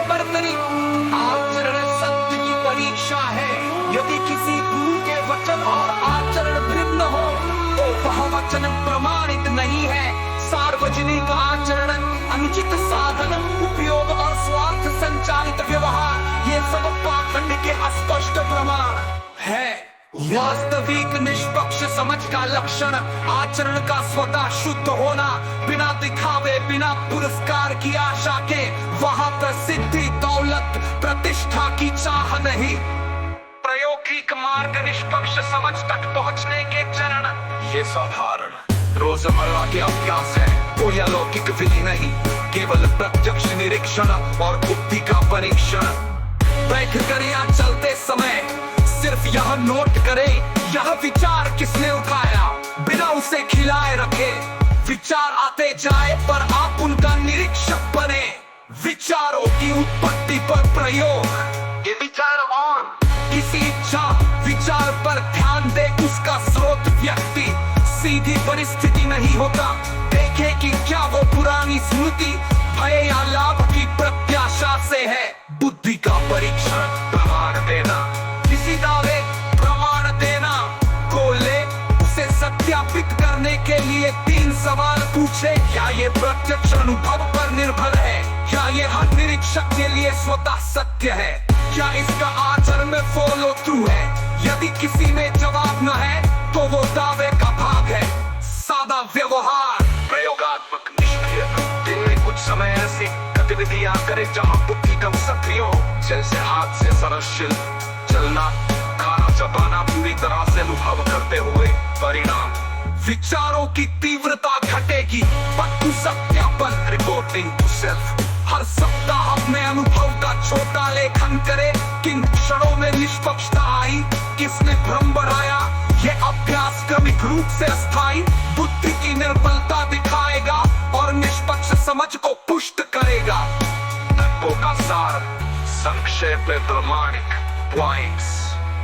बर्तरी आचरण सत्य की परीक्षा है। यदि किसी गुरु के वचन और आचरण भिन्न हो तो वह वचन प्रमाणित नहीं है। सार्वजनिक आचरण, अनुचित साधन उपयोग और स्वार्थ संचालित व्यवहार, ये सब पाखंड के स्पष्ट प्रमाण है। वास्तविक निष्पक्ष समझ का लक्षण आचरण का स्वतः शुद्ध होना, बिना दिखावे, बिना पुरस्कार की आशा के। वहाँ प्रसिद्धि, दौलत, प्रतिष्ठा की चाह नहीं। प्रायोगिक मार्ग निष्पक्ष समझ तक पहुँचने के चरण, ये साधारण रोजमर्रा के अभ्यास है। कोई अलौकिक विधि नहीं, केवल प्रत्यक्ष निरीक्षण और बुद्धि का परीक्षण। बैठ कर या चलते समय सिर्फ यह नोट करें, यह विचार किसने उठाया, बिना उसे खिलाए रखे। विचार आते जाए पर आप उनका निरीक्षक बने। विचारों की उत्पत्ति पर प्रयोग, ये विचार और किसी इच्छा विचार पर ध्यान दे। उसका स्रोत व्यक्ति, सीधी परिस्थिति नहीं होता। देखे कि क्या वो पुरानी स्मृति, भय या लाभ की प्रत्याशा से है। बुद्धि का परीक्षण, प्रमाण देना, किसी दावे प्रमाण देना को ले, उसे सत्यापित करने के लिए 3 सवाल पूछे। क्या ये प्रत्यक्ष अनुभव पर निर्भर है, क्या ये हर निरीक्षक के लिए स्वतः सत्य है, क्या इसका आचरण में फॉलो थ्रू है। यदि किसी में जवाब न है तो वो दावे का भाग है। सादा व्यवहार, प्रयोगात्मक निष्क्रिय, दिन में कुछ समय ऐसी गतिविधियां करे जहां बुद्धि कम सक्रिय हो, जैसे हाथ से सरल चलना, खाना चबाना, पूरी तरह से अनुभव करते हुए। परिणाम, विचारों की तीव्रता घटेगी। परंतु सत्यापन, रिपोर्टिंग टू सेल्फ, हर सप्ताह अपने अनुभव का छोटा लेखन करे। किन क्षणों में निष्पक्षता आई, किसने भ्रम बढ़ाया। ये अभ्यास क्रमिक रूप से अस्थायी बुद्धि की निर्बलता दिखाएगा और निष्पक्ष समझ को पुष्ट करेगा। तत्वों का सार, संक्षेप में प्रमाणिक पॉइंट्स।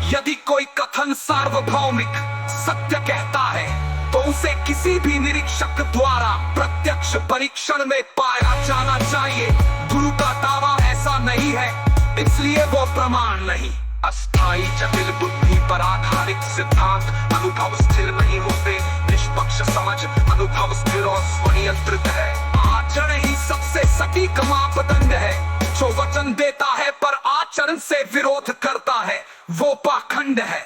यदि कोई कथन सार्वभौमिक सत्य कहता है तो उसे किसी भी निरीक्षक द्वारा प्रत्यक्ष परीक्षण में पाया जाना चाहिए। गुरु का दावा ऐसा नहीं है, इसलिए वो प्रमाण नहीं। अस्थायी जटिल बुद्धि पर आधारित सिद्धांत अनुभव स्थिर नहीं होते। निष्पक्ष समझ अनुभव स्थिर और स्वनियंत्रित है। आचरण ही सबसे सटीक मापदंड है। जो वचन देता है पर आचरण से विरोध करता है, वो पाखंड है।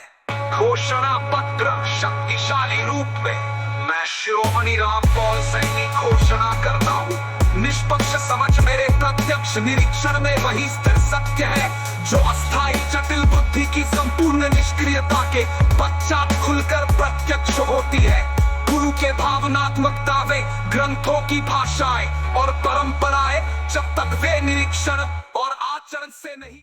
घोषणा पत्र, शक्तिशाली रूप में मैं शिरोमणि रामपाल सैनी घोषणा करता हूँ, निष्पक्ष समझ मेरे प्रत्यक्ष निरीक्षण में वही स्थिर सत्य है जो अस्थायी जटिल बुद्धि की संपूर्ण निष्क्रियता के पश्चात खुलकर प्रत्यक्ष होती है। गुरु के भावनात्मक दावे, ग्रंथों की भाषाएं और परंपराएं जब तक वे निरीक्षण और आचरण से नहीं